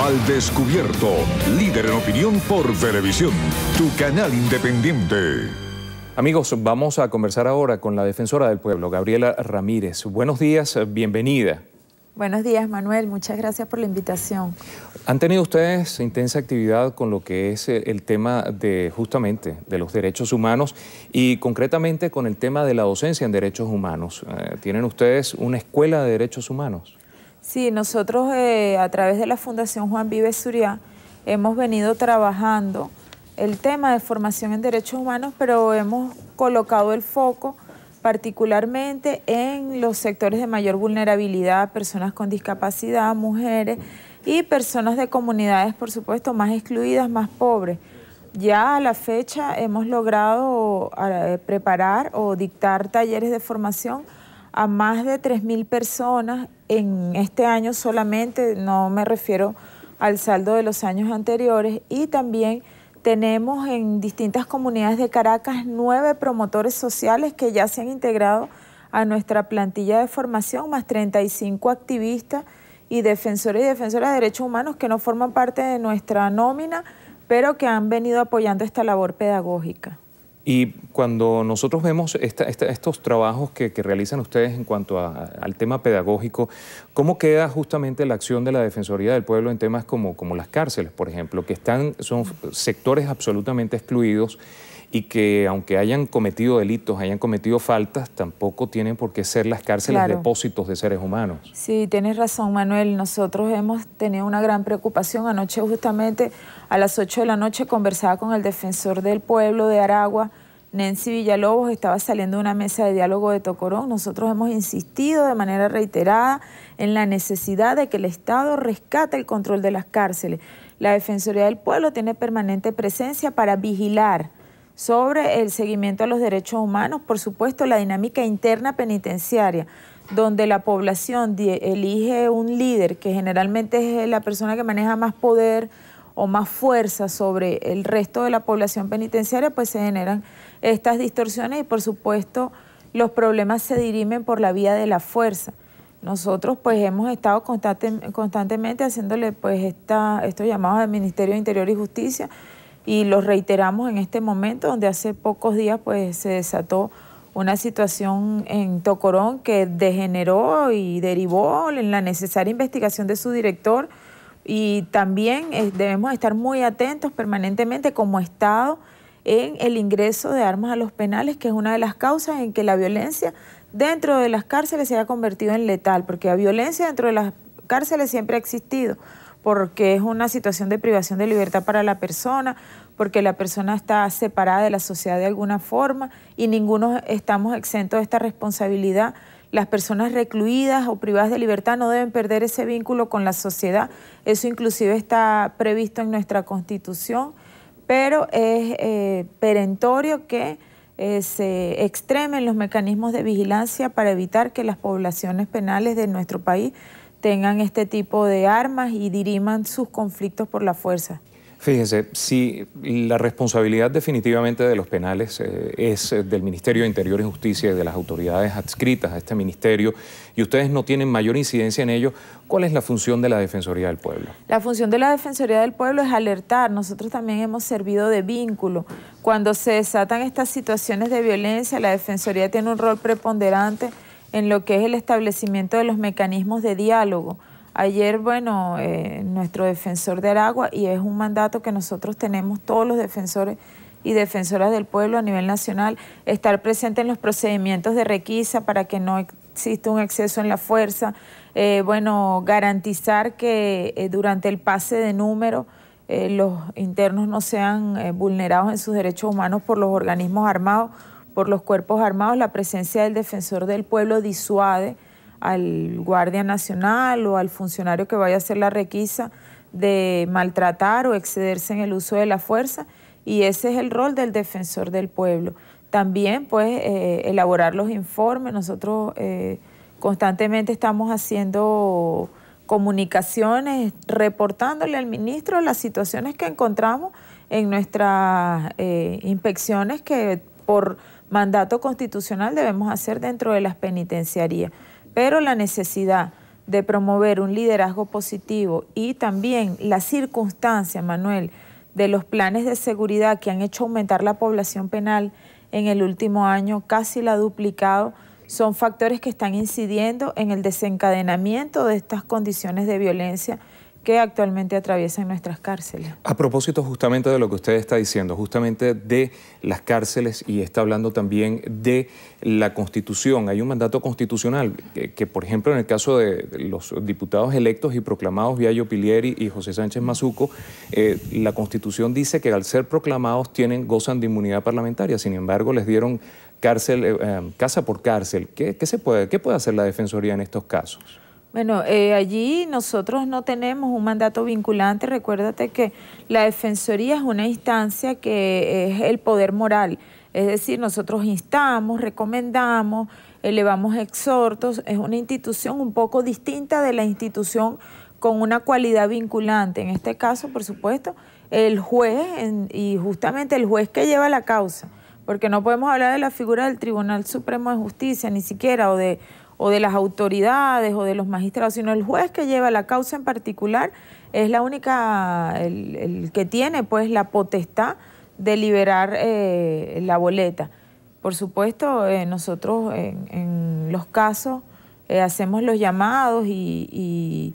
Al Descubierto, líder en opinión por Venevisión, tu canal independiente. Amigos, vamos a conversar ahora con la defensora del pueblo, Gabriela Ramírez. Buenos días, bienvenida. Buenos días, Manuel. Muchas gracias por la invitación. Han tenido ustedes intensa actividad con lo que es el tema justamente de los derechos humanos y concretamente con el tema de la docencia en derechos humanos. ¿Tienen ustedes una escuela de derechos humanos? Sí, nosotros a través de la Fundación Juan Vives Zuria hemos venido trabajando el tema de formación en derechos humanos, pero hemos colocado el foco particularmente en los sectores de mayor vulnerabilidad, personas con discapacidad, mujeres y personas de comunidades, por supuesto, más excluidas, más pobres. Ya a la fecha hemos logrado preparar o dictar talleres de formación a más de 3.000 personas en este año solamente, no me refiero al saldo de los años anteriores, y también tenemos en distintas comunidades de Caracas 9 promotores sociales que ya se han integrado a nuestra plantilla de formación, más 35 activistas y defensores y defensoras de derechos humanos que no forman parte de nuestra nómina, pero que han venido apoyando esta labor pedagógica. Y cuando nosotros vemos estos trabajos que realizan ustedes en cuanto al tema pedagógico, ¿cómo queda justamente la acción de la Defensoría del Pueblo en temas como las cárceles, por ejemplo, que son sectores absolutamente excluidos y que aunque hayan cometido delitos, hayan cometido faltas, tampoco tienen por qué ser las cárceles depósitos de seres humanos? Sí, tienes razón, Manuel. Nosotros hemos tenido una gran preocupación. Anoche justamente a las 8 de la noche conversaba con el defensor del pueblo de Aragua, Nancy Villalobos. Estaba saliendo de una mesa de diálogo de Tocorón. Nosotros hemos insistido de manera reiterada en la necesidad de que el Estado rescate el control de las cárceles. La Defensoría del Pueblo tiene permanente presencia para vigilar sobre el seguimiento a los derechos humanos, por supuesto la dinámica interna penitenciaria, donde la población elige un líder que generalmente es la persona que maneja más poder o más fuerza sobre el resto de la población penitenciaria, pues se generan estas distorsiones y por supuesto los problemas se dirimen por la vía de la fuerza. Nosotros pues hemos estado constantemente haciéndole pues estos llamados al Ministerio de Interior y Justicia, y los reiteramos en este momento, donde hace pocos días pues se desató una situación en Tocorón que degeneró y derivó en la necesaria investigación de su director, y también debemos estar muy atentos permanentemente como Estado en el ingreso de armas a los penales, que es una de las causas en que la violencia dentro de las cárceles se ha convertido en letal, porque la violencia dentro de las cárceles siempre ha existido, porque es una situación de privación de libertad para la persona, porque la persona está separada de la sociedad de alguna forma y ninguno estamos exentos de esta responsabilidad. Las personas recluidas o privadas de libertad no deben perder ese vínculo con la sociedad. Eso inclusive está previsto en nuestra Constitución, pero es perentorio que se extremen los mecanismos de vigilancia para evitar que las poblaciones penales de nuestro país tengan este tipo de armas y diriman sus conflictos por la fuerza. Fíjense, si la responsabilidad definitivamente de los penales es del Ministerio de Interior y Justicia y de las autoridades adscritas a este ministerio, y ustedes no tienen mayor incidencia en ello, ¿cuál es la función de la Defensoría del Pueblo? La función de la Defensoría del Pueblo es alertar. Nosotros también hemos servido de vínculo. Cuando se desatan estas situaciones de violencia, la Defensoría tiene un rol preponderante en lo que es el establecimiento de los mecanismos de diálogo. Ayer, bueno, nuestro defensor de Aragua, y es un mandato que nosotros tenemos todos los defensores y defensoras del pueblo a nivel nacional, estar presente en los procedimientos de requisa para que no exista un exceso en la fuerza, bueno, garantizar que durante el pase de número los internos no sean vulnerados en sus derechos humanos por los organismos armados, por los cuerpos armados. La presencia del defensor del pueblo disuade al guardia nacional o al funcionario que vaya a hacer la requisa de maltratar o excederse en el uso de la fuerza, y ese es el rol del defensor del pueblo. También pues elaborar los informes. Nosotros constantemente estamos haciendo comunicaciones, reportándole al ministro las situaciones que encontramos en nuestras inspecciones que por mandato constitucional debemos hacer dentro de las penitenciarías. Pero la necesidad de promover un liderazgo positivo y también la circunstancia, Manuel, de los planes de seguridad que han hecho aumentar la población penal en el último año, casi la ha duplicado, son factores que están incidiendo en el desencadenamiento de estas condiciones de violencia que actualmente atraviesan nuestras cárceles. A propósito justamente de lo que usted está diciendo, justamente de las cárceles, y está hablando también de la Constitución. Hay un mandato constitucional que por ejemplo, en el caso de los diputados electos y proclamados Viallo Pilieri y José Sánchez Mazuco, la Constitución dice que al ser proclamados gozan de inmunidad parlamentaria. Sin embargo, les dieron casa por cárcel. ¿Qué puede hacer la Defensoría en estos casos? Bueno, allí nosotros no tenemos un mandato vinculante. Recuérdate que la Defensoría es una instancia que es el poder moral. Es decir, nosotros instamos, recomendamos, elevamos exhortos. Es una institución un poco distinta de la institución con una cualidad vinculante. En este caso, por supuesto, el juez y justamente el juez que lleva la causa. Porque no podemos hablar de la figura del Tribunal Supremo de Justicia, ni siquiera, o de las autoridades o de los magistrados, sino el juez que lleva la causa en particular es la única, el que tiene pues la potestad de liberar la boleta. Por supuesto, nosotros en los casos hacemos los llamados y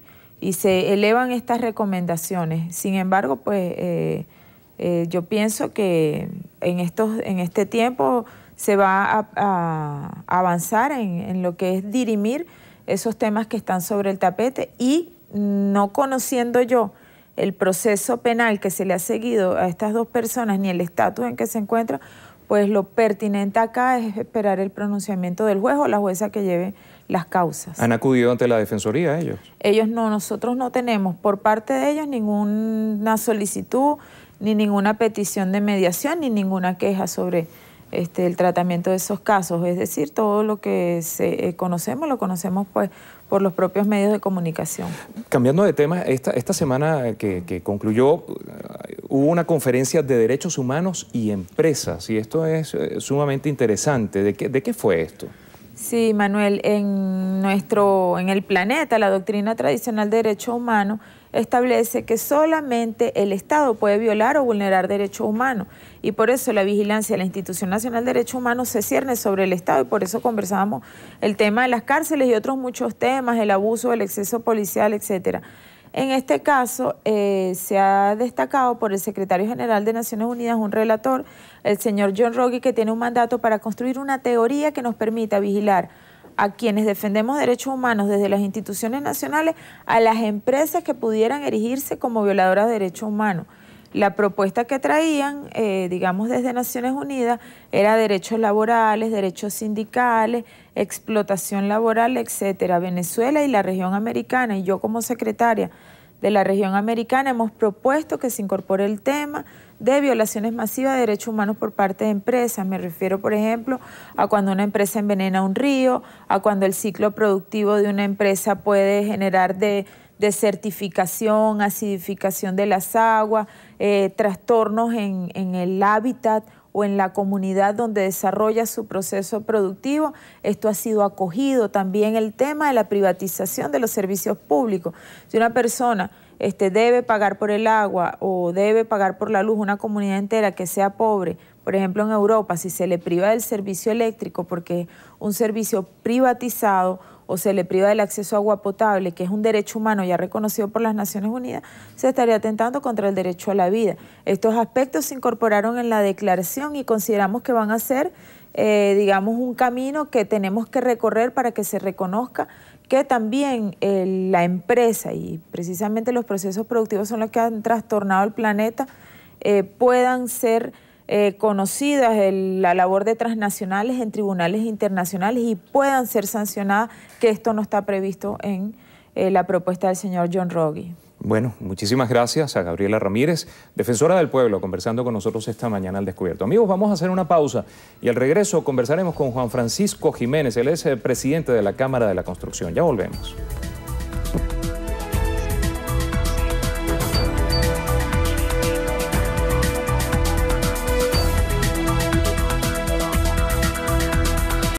se elevan estas recomendaciones. Sin embargo, pues yo pienso que en este tiempo se va a avanzar en lo que es dirimir esos temas que están sobre el tapete, y no conociendo yo el proceso penal que se le ha seguido a estas dos personas ni el estatus en que se encuentran, pues lo pertinente acá es esperar el pronunciamiento del juez o la jueza que lleve las causas. ¿Han acudido ante la Defensoría ellos? Ellos no, nosotros no tenemos por parte de ellos ninguna solicitud, ni ninguna petición de mediación, ni ninguna queja sobre el tratamiento de esos casos. Es decir, todo lo que conocemos, lo conocemos pues por los propios medios de comunicación. Cambiando de tema, esta semana que concluyó, hubo una conferencia de derechos humanos y empresas, y esto es sumamente interesante. ¿De qué fue esto? Sí, Manuel, en el planeta, la doctrina tradicional de derechos humanos establece que solamente el Estado puede violar o vulnerar derechos humanos, y por eso la vigilancia de la Institución Nacional de Derechos Humanos se cierne sobre el Estado, y por eso conversábamos el tema de las cárceles y otros muchos temas, el abuso, el exceso policial, etcétera. En este caso se ha destacado por el secretario general de Naciones Unidas, un relator, el señor John Ruggie, que tiene un mandato para construir una teoría que nos permita vigilar a quienes defendemos derechos humanos desde las instituciones nacionales, a las empresas que pudieran erigirse como violadoras de derechos humanos. La propuesta que traían, digamos desde Naciones Unidas, era derechos laborales, derechos sindicales, explotación laboral, etcétera. Venezuela y la región americana, y yo como secretaria de la región americana, hemos propuesto que se incorpore el tema de violaciones masivas de derechos humanos por parte de empresas. Me refiero, por ejemplo, a cuando una empresa envenena un río, a cuando el ciclo productivo de una empresa puede generar desertificación, acidificación de las aguas, trastornos en el hábitat o en la comunidad donde desarrolla su proceso productivo. Esto ha sido acogido. También el tema de la privatización de los servicios públicos. Si una persona debe pagar por el agua o debe pagar por la luz, una comunidad entera que sea pobre, por ejemplo en Europa, si se le priva del servicio eléctrico porque es un servicio privatizado, o se le priva del acceso a agua potable, que es un derecho humano ya reconocido por las Naciones Unidas, se estaría atentando contra el derecho a la vida. Estos aspectos se incorporaron en la declaración y consideramos que van a ser, digamos, un camino que tenemos que recorrer para que se reconozca que también la empresa y precisamente los procesos productivos son los que han trastornado el planeta, puedan ser conocidas la labor de transnacionales en tribunales internacionales y puedan ser sancionadas, que esto no está previsto en la propuesta del señor John Ruggie. Bueno, muchísimas gracias a Gabriela Ramírez, defensora del pueblo, conversando con nosotros esta mañana al Descubierto. Amigos, vamos a hacer una pausa y al regreso conversaremos con Juan Francisco Jiménez. Él es el presidente de la Cámara de la Construcción. Ya volvemos.